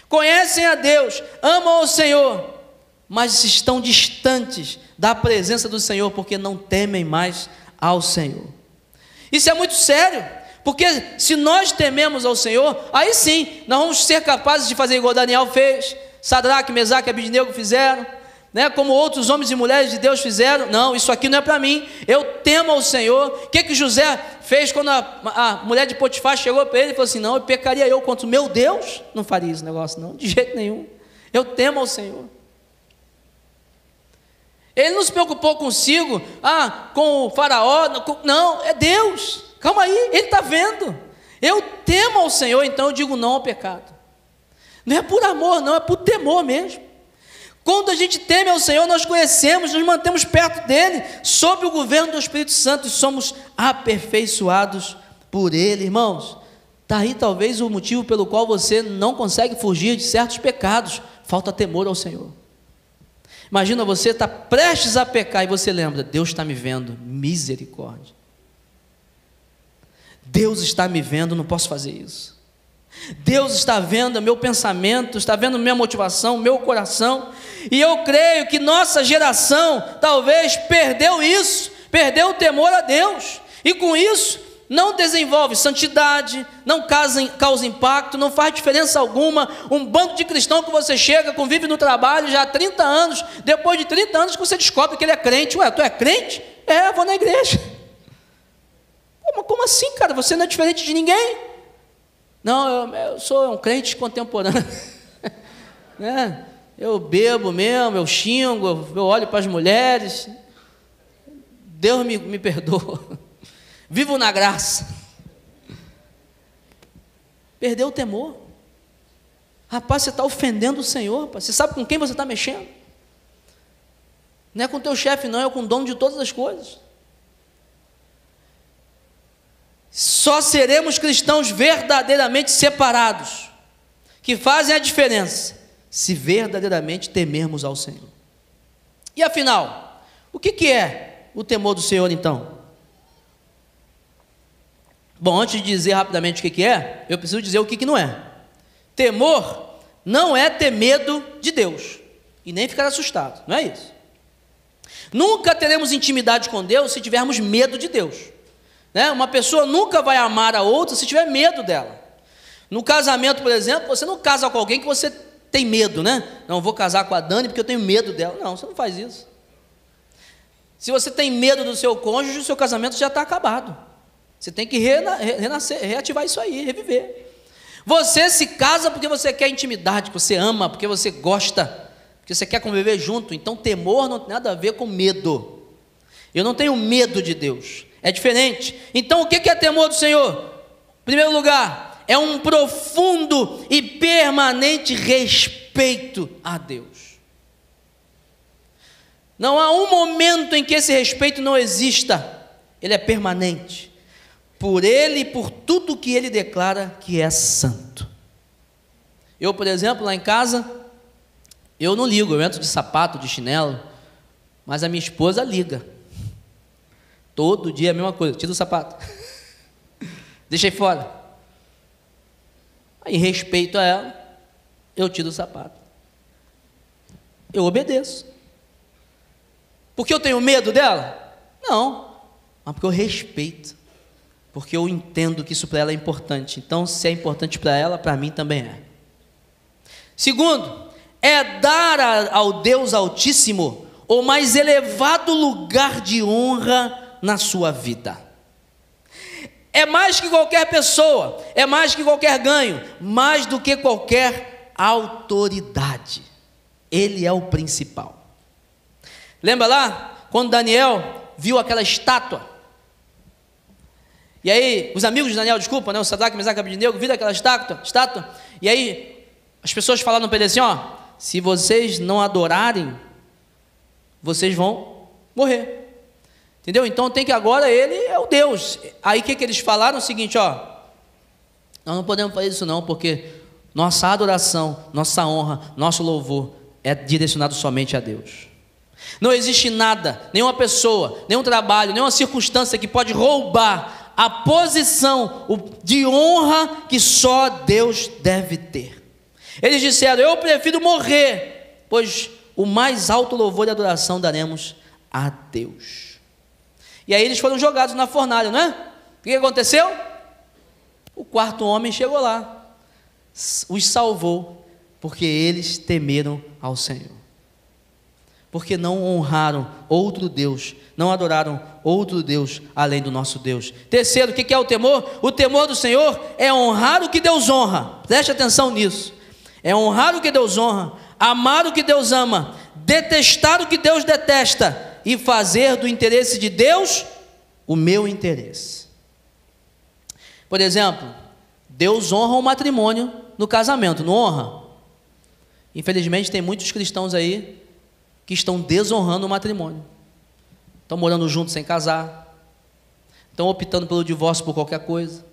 Conhecem a Deus, amam ao Senhor, mas estão distantes da presença do Senhor, porque não temem mais ao Senhor. Isso é muito sério, porque se nós tememos ao Senhor, aí sim, nós vamos ser capazes de fazer igual Daniel fez, Sadraque, Mesaque e Abednego fizeram, né, como outros homens e mulheres de Deus fizeram. Não, isso aqui não é para mim, eu temo ao Senhor. O que José fez quando a mulher de Potifar chegou para ele e falou assim: não, eu pecaria eu contra o meu Deus? Não faria esse negócio não, de jeito nenhum, eu temo ao Senhor. Ele não se preocupou consigo, com o faraó, não, é Deus, calma aí, ele está vendo, eu temo ao Senhor, então eu digo não ao pecado. Não é por amor não, é por temor mesmo. Quando a gente teme ao Senhor, nós conhecemos, nos mantemos perto dEle, sob o governo do Espírito Santo, e somos aperfeiçoados por Ele. Irmãos, está aí talvez o motivo pelo qual você não consegue fugir de certos pecados, falta temor ao Senhor. Imagina você está prestes a pecar e você lembra: Deus está me vendo, misericórdia. Deus está me vendo, não posso fazer isso. Deus está vendo meu pensamento, está vendo minha motivação, meu coração, e eu creio que nossa geração talvez perdeu isso, perdeu o temor a Deus, e com isso não desenvolve santidade, não causa impacto, não faz diferença alguma. Um bando de cristão que você chega, convive no trabalho já há 30 anos, depois de 30 anos que você descobre que ele é crente. Ué, tu é crente? É, eu vou na igreja. Pô, mas como assim, cara? Você não é diferente de ninguém? Não, eu sou um crente contemporâneo. Né? Eu bebo mesmo, eu xingo, eu olho para as mulheres. Deus me perdoa. Vivo na graça. Perdeu o temor. Rapaz, você está ofendendo o Senhor, rapaz. Você sabe com quem você está mexendo? Não é com o teu chefe não, é com o dono de todas as coisas. Só seremos cristãos verdadeiramente separados, que fazem a diferença, se verdadeiramente temermos ao Senhor. E afinal, o que é o temor do Senhor então? Bom, antes de dizer rapidamente o que é, eu preciso dizer o que não é. Temor não é ter medo de Deus, e nem ficar assustado, não é isso. Nunca teremos intimidade com Deus se tivermos medo de Deus. Uma pessoa nunca vai amar a outra se tiver medo dela. No casamento, por exemplo, você não casa com alguém que você tem medo, né? Não, vou casar com a Dani porque eu tenho medo dela. Não, você não faz isso. Se você tem medo do seu cônjuge, o seu casamento já está acabado. Você tem que renascer, reativar isso aí, reviver. Você se casa porque você quer intimidade, porque você ama, porque você gosta, porque você quer conviver junto. Então temor não tem nada a ver com medo. Eu não tenho medo de Deus. É diferente. Então o que é temor do Senhor? Em primeiro lugar, é um profundo e permanente respeito a Deus. Não há um momento em que esse respeito não exista. Ele é permanente. Por Ele e por tudo que Ele declara que é santo. Eu, por exemplo, lá em casa, eu não ligo, eu entro de sapato, de chinelo, mas a minha esposa liga. Todo dia a mesma coisa, tira o sapato, deixei fora. Em respeito a ela, eu tiro o sapato. Eu obedeço. Porque eu tenho medo dela? Não, mas porque eu respeito. Porque eu entendo que isso para ela é importante. Então, se é importante para ela, para mim também é. Segundo, é dar ao Deus Altíssimo o mais elevado lugar de honra na sua vida. É mais que qualquer pessoa, é mais que qualquer ganho, mais do que qualquer autoridade. Ele é o principal. Lembra lá, quando Daniel viu aquela estátua? E aí, os amigos de Daniel, o Sadraque, Mesaque e Abednego, viram aquela estátua, e aí, as pessoas falaram para ele assim, se vocês não adorarem, vocês vão morrer. Entendeu? Então tem que agora, ele é o Deus. Aí o que eles falaram? O seguinte, nós não podemos fazer isso não, porque nossa adoração, nossa honra, nosso louvor é direcionado somente a Deus. Não existe nada, nenhuma pessoa, nenhum trabalho, nenhuma circunstância que pode roubar a posição de honra que só Deus deve ter. Eles disseram, eu prefiro morrer, pois o mais alto louvor e adoração daremos a Deus. E aí eles foram jogados na fornalha, não é? O que aconteceu? O quarto homem chegou lá, os salvou, porque eles temeram ao Senhor. Porque não honraram outro Deus, não adoraram outro Deus além do nosso Deus. Terceiro, o que é o temor? O temor do Senhor é honrar o que Deus honra. Preste atenção nisso. É honrar o que Deus honra, amar o que Deus ama, detestar o que Deus detesta e fazer do interesse de Deus o meu interesse. Por exemplo, Deus honra o matrimônio no casamento, não honra? Infelizmente tem muitos cristãos aí que estão desonrando o matrimônio. Estão morando juntos sem casar, estão optando pelo divórcio por qualquer coisa,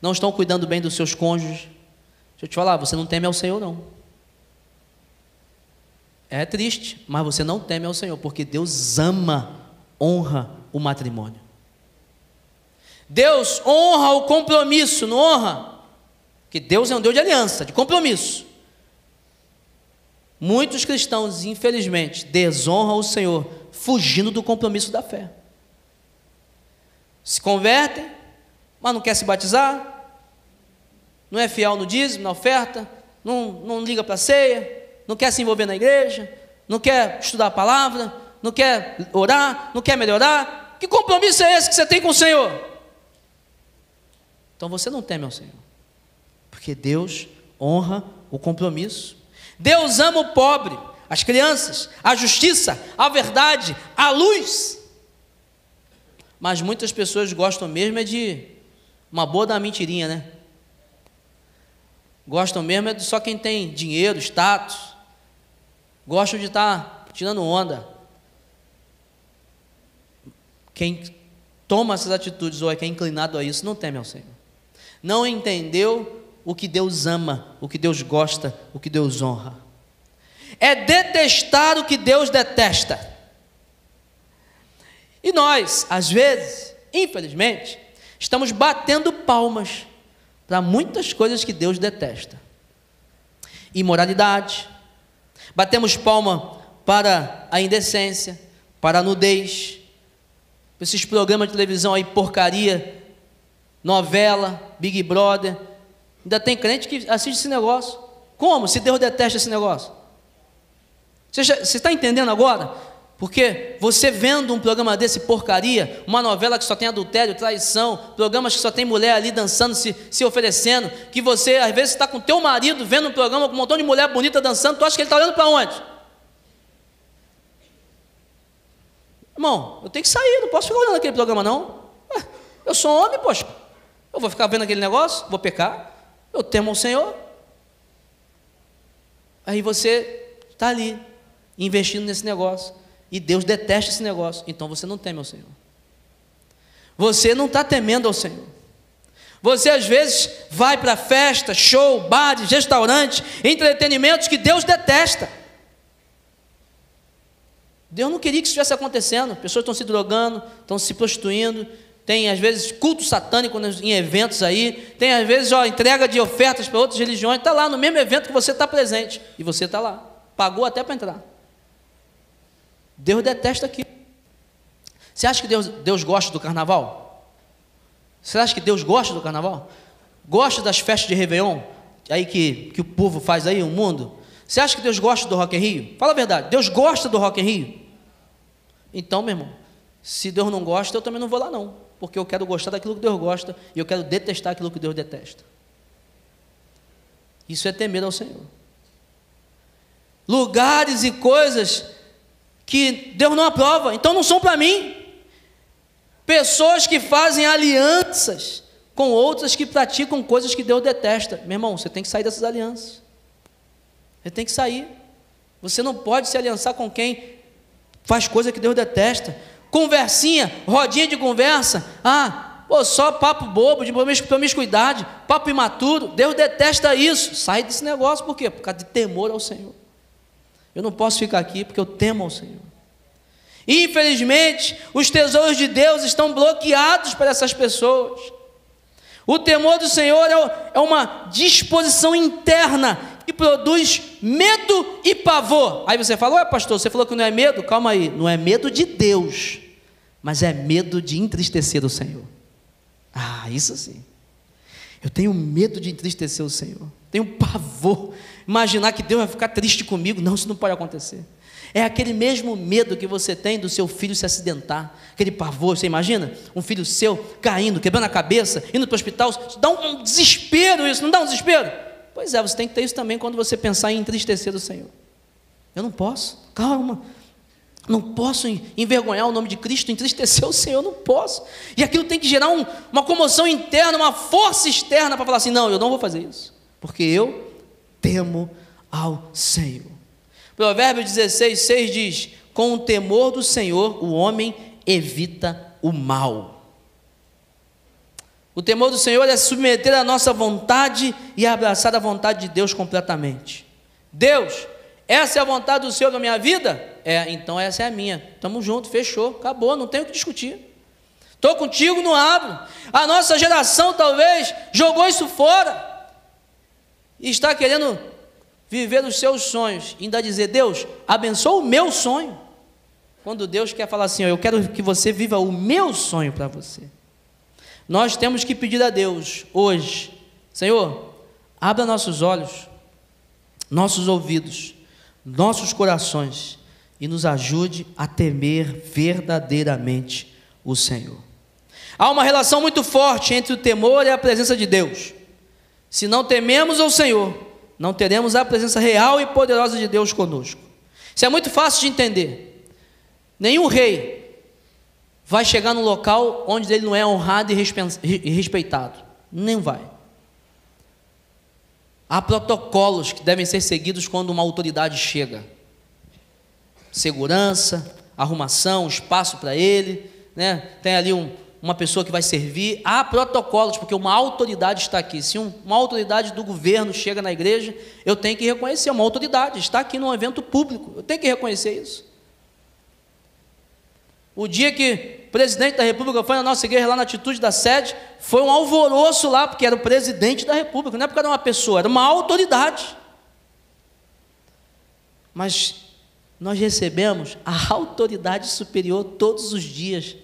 não estão cuidando bem dos seus cônjuges. Deixa eu te falar, você não teme ao Senhor, não. É triste, mas você não teme ao Senhor, porque Deus ama, honra o matrimônio. Deus honra o compromisso, não honra? Porque Deus é um Deus de aliança, de compromisso. Muitos cristãos, infelizmente, desonram o Senhor, fugindo do compromisso da fé. Se convertem, mas não quer se batizar, não é fiel no dízimo, na oferta, não liga para a ceia, não quer se envolver na igreja, não quer estudar a palavra, não quer orar, não quer melhorar. Que compromisso é esse que você tem com o Senhor? Então você não teme ao Senhor, porque Deus honra o compromisso. Deus ama o pobre, as crianças, a justiça, a verdade, a luz. Mas muitas pessoas gostam mesmo é de uma boa da mentirinha, né? Gostam mesmo é de só quem tem dinheiro, status. Gostam de estar tirando onda. Quem toma essas atitudes ou é quem é inclinado a isso, não teme ao Senhor. Não entendeu o que Deus ama, o que Deus gosta, o que Deus honra. É detestar o que Deus detesta. E nós, às vezes, infelizmente, estamos batendo palmas para muitas coisas que Deus detesta. Imoralidade. Batemos palma para a indecência, para a nudez, esses programas de televisão aí, porcaria, novela, Big Brother. Ainda tem crente que assiste esse negócio. Como? Se Deus detesta esse negócio. Você está entendendo agora? Porque você vendo um programa desse, porcaria, uma novela que só tem adultério, traição, programas que só tem mulher ali dançando, se oferecendo, que você às vezes está com teu marido vendo um programa com um montão de mulher bonita dançando, tu acha que ele está olhando para onde? Irmão, eu tenho que sair, não posso ficar olhando aquele programa não. Eu sou homem, poxa, eu vou ficar vendo aquele negócio, vou pecar, eu temo ao Senhor. Aí você está ali, investindo nesse negócio, e Deus detesta esse negócio, então você não teme ao Senhor. Você não está temendo ao Senhor. Você às vezes vai para festa, show, bares, restaurantes, entretenimentos que Deus detesta. Deus não queria que isso estivesse acontecendo. Pessoas estão se drogando, estão se prostituindo, tem às vezes culto satânico em eventos aí, tem às vezes entrega de ofertas para outras religiões, está lá no mesmo evento que você está presente, e você está lá, pagou até para entrar. Deus detesta aquilo. Você acha que Deus gosta do carnaval? Você acha que Deus gosta do carnaval? Gosta das festas de Réveillon, aí que o povo faz aí, o mundo? Você acha que Deus gosta do Rock in Rio? Fala a verdade, Deus gosta do Rock in Rio? Então, meu irmão, se Deus não gosta, eu também não vou lá não, porque eu quero gostar daquilo que Deus gosta, e eu quero detestar aquilo que Deus detesta. Isso é temer ao Senhor. Lugares e coisas que Deus não aprova, então não são para mim. Pessoas que fazem alianças com outras que praticam coisas que Deus detesta. Meu irmão, você tem que sair dessas alianças. Você tem que sair. Você não pode se aliançar com quem faz coisa que Deus detesta. Conversinha, rodinha de conversa. Só papo bobo, de promiscuidade, papo imaturo. Deus detesta isso. Sai desse negócio, por quê? Por causa de temor ao Senhor. Eu não posso ficar aqui porque eu temo ao Senhor. Infelizmente, os tesouros de Deus estão bloqueados para essas pessoas. O temor do Senhor é uma disposição interna e produz medo e pavor. Aí você fala, ué pastor, você falou que não é medo? Calma aí, não é medo de Deus, mas é medo de entristecer o Senhor. Ah, isso sim. Eu tenho medo de entristecer o Senhor, tenho pavor, imaginar que Deus vai ficar triste comigo. Não, isso não pode acontecer. É aquele mesmo medo que você tem do seu filho se acidentar, aquele pavor. Você imagina um filho seu caindo, quebrando a cabeça, indo para o hospital, dá um desespero isso, não dá um desespero? Pois é, você tem que ter isso também quando você pensar em entristecer o Senhor. Eu não posso, calma, não posso envergonhar o nome de Cristo, entristecer o Senhor, não posso. E aquilo tem que gerar uma comoção interna, uma força externa para falar assim, não, eu não vou fazer isso, porque eu temo ao Senhor. Provérbios 16:6 diz, com o temor do Senhor o homem evita o mal. O temor do Senhor é submeter a nossa vontade e abraçar a vontade de Deus completamente. Deus, essa é a vontade do Senhor na minha vida? É, então essa é a minha. Estamos juntos, fechou, acabou, não tem o que discutir. Estou contigo, não abro. A nossa geração talvez jogou isso fora e está querendo viver os seus sonhos, e ainda dizer, Deus, abençoa o meu sonho, quando Deus quer falar assim, eu quero que você viva o meu sonho para você. Nós temos que pedir a Deus, hoje, Senhor, abra nossos olhos, nossos ouvidos, nossos corações, e nos ajude a temer verdadeiramente o Senhor. Há uma relação muito forte entre o temor e a presença de Deus. Se não tememos ao Senhor, não teremos a presença real e poderosa de Deus conosco. Isso é muito fácil de entender. Nenhum rei vai chegar num local onde ele não é honrado e respeitado. Nem vai. Há protocolos que devem ser seguidos quando uma autoridade chega. Segurança, arrumação, espaço para ele, né? Tem ali uma pessoa que vai servir. Há protocolos, porque uma autoridade está aqui. Se uma autoridade do governo chega na igreja, eu tenho que reconhecer, uma autoridade está aqui num evento público, eu tenho que reconhecer isso. O dia que o presidente da república foi na nossa igreja, lá na atitude da sede, foi um alvoroço lá, porque era o presidente da república, não é porque era uma pessoa, era uma autoridade. Mas nós recebemos a autoridade superior todos os dias,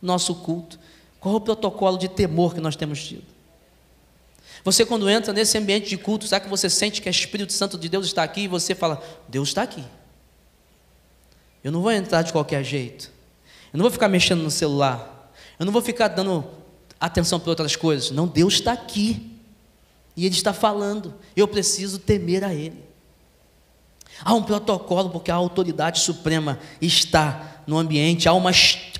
nosso culto. Qual é o protocolo de temor que nós temos tido? Você, quando entra nesse ambiente de culto, será que você sente que o Espírito Santo de Deus está aqui e você fala, Deus está aqui, eu não vou entrar de qualquer jeito, eu não vou ficar mexendo no celular, eu não vou ficar dando atenção para outras coisas. Não, Deus está aqui e Ele está falando, eu preciso temer a Ele. Há um protocolo, porque a autoridade suprema está no ambiente, há uma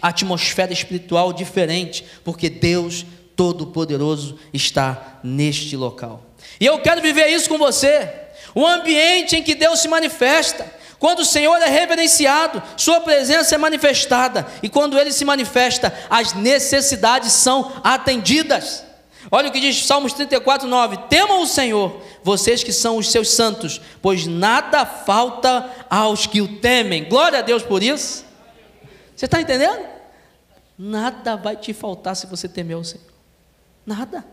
atmosfera espiritual diferente, porque Deus Todo-Poderoso está neste local. E eu quero viver isso com você, um ambiente em que Deus se manifesta. Quando o Senhor é reverenciado, sua presença é manifestada, e quando Ele se manifesta, as necessidades são atendidas. Olha o que diz Salmos 34:9, temam o Senhor, vocês que são os seus santos, pois nada falta aos que o temem. Glória a Deus por isso. Você está entendendo? Nada vai te faltar se você temer o Senhor, nada.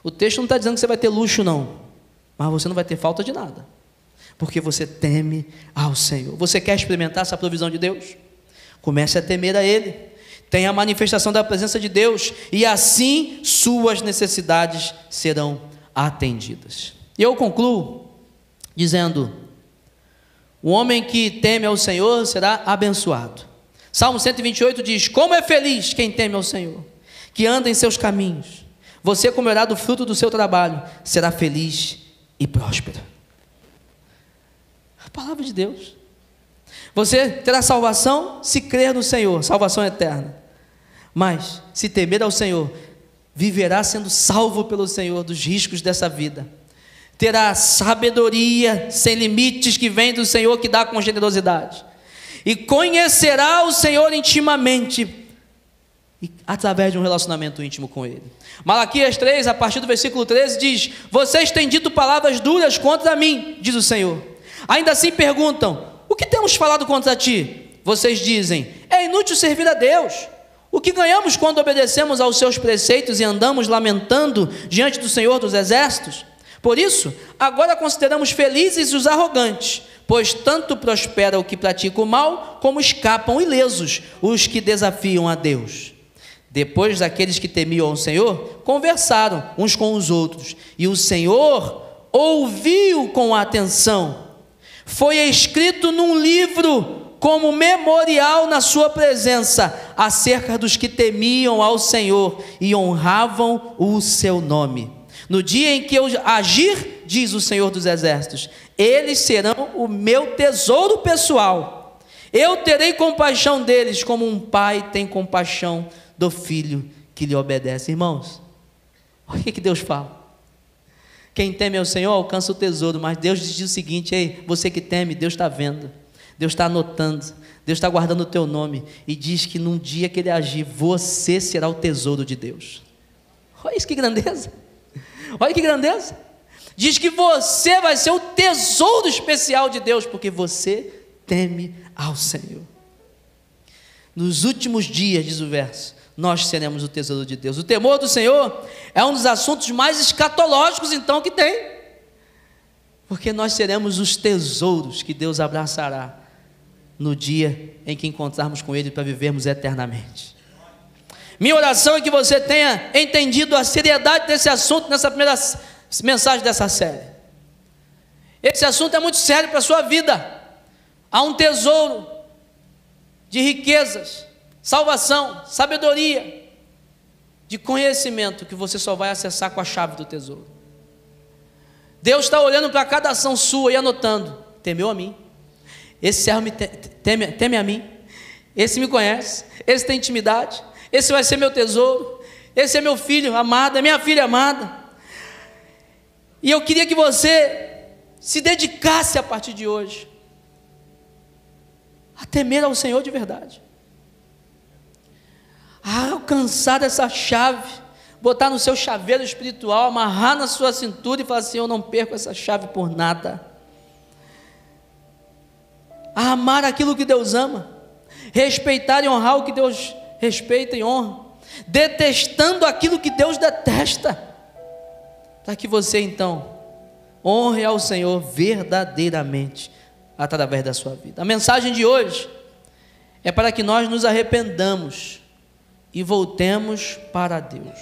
O texto não está dizendo que você vai ter luxo não, mas você não vai ter falta de nada, porque você teme ao Senhor. Você quer experimentar essa provisão de Deus? Comece a temer a Ele, tenha a manifestação da presença de Deus, e assim suas necessidades serão atendidas. E eu concluo dizendo, o homem que teme ao Senhor será abençoado. Salmo 128 diz, como é feliz quem teme ao Senhor, que anda em seus caminhos. Você comerá do fruto do seu trabalho, será feliz e próspero. A palavra de Deus. Você terá salvação se crer no Senhor, salvação eterna. Mas se temer ao Senhor, viverá sendo salvo pelo Senhor dos riscos dessa vida. Terá sabedoria sem limites que vem do Senhor, que dá com generosidade. E conhecerá o Senhor intimamente, e através de um relacionamento íntimo com Ele. Malaquias 3, a partir do versículo 13, diz, vocês têm dito palavras duras contra mim, diz o Senhor. Ainda assim perguntam, o que temos falado contra ti? Vocês dizem, é inútil servir a Deus. O que ganhamos quando obedecemos aos seus preceitos e andamos lamentando diante do Senhor dos exércitos? Por isso, agora consideramos felizes os arrogantes, pois tanto prospera o que pratica o mal, como escapam ilesos os que desafiam a Deus. Depois daqueles que temiam ao Senhor, conversaram uns com os outros, e o Senhor ouviu com atenção. Foi escrito num livro, como memorial na sua presença, acerca dos que temiam ao Senhor e honravam o seu nome. No dia em que eu agir, diz o Senhor dos Exércitos, eles serão o meu tesouro pessoal. Eu terei compaixão deles, como um pai tem compaixão do filho que lhe obedece. Irmãos, olha o que Deus fala. Quem teme ao Senhor alcança o tesouro, mas Deus diz o seguinte: ei, você que teme, Deus está vendo, Deus está anotando, Deus está guardando o teu nome, e diz que num dia que Ele agir, você será o tesouro de Deus. Olha isso, que grandeza! Olha que grandeza! Diz que você vai ser o tesouro especial de Deus, porque você teme ao Senhor. Nos últimos dias, diz o verso, nós seremos o tesouro de Deus. O temor do Senhor é um dos assuntos mais escatológicos, então, que tem, porque nós seremos os tesouros que Deus abraçará no dia em que encontrarmos com Ele para vivermos eternamente. Minha oração é que você tenha entendido a seriedade desse assunto nessa primeira mensagem dessa série. Esse assunto é muito sério para a sua vida. Há um tesouro de riquezas, salvação, sabedoria, de conhecimento que você só vai acessar com a chave do tesouro. Deus está olhando para cada ação sua e anotando: temeu a mim, esse servo teme a mim, esse me conhece, esse tem intimidade, esse vai ser meu tesouro, esse é meu filho amado, é minha filha amada. E eu queria que você se dedicasse a partir de hoje a temer ao Senhor de verdade, a alcançar essa chave, botar no seu chaveiro espiritual, amarrar na sua cintura e falar assim: eu não perco essa chave por nada. A amar aquilo que Deus ama, respeitar e honrar o que Deus respeita e honra, detestando aquilo que Deus detesta, para que você então honre ao Senhor verdadeiramente através da sua vida. A mensagem de hoje é para que nós nos arrependamos e voltemos para Deus.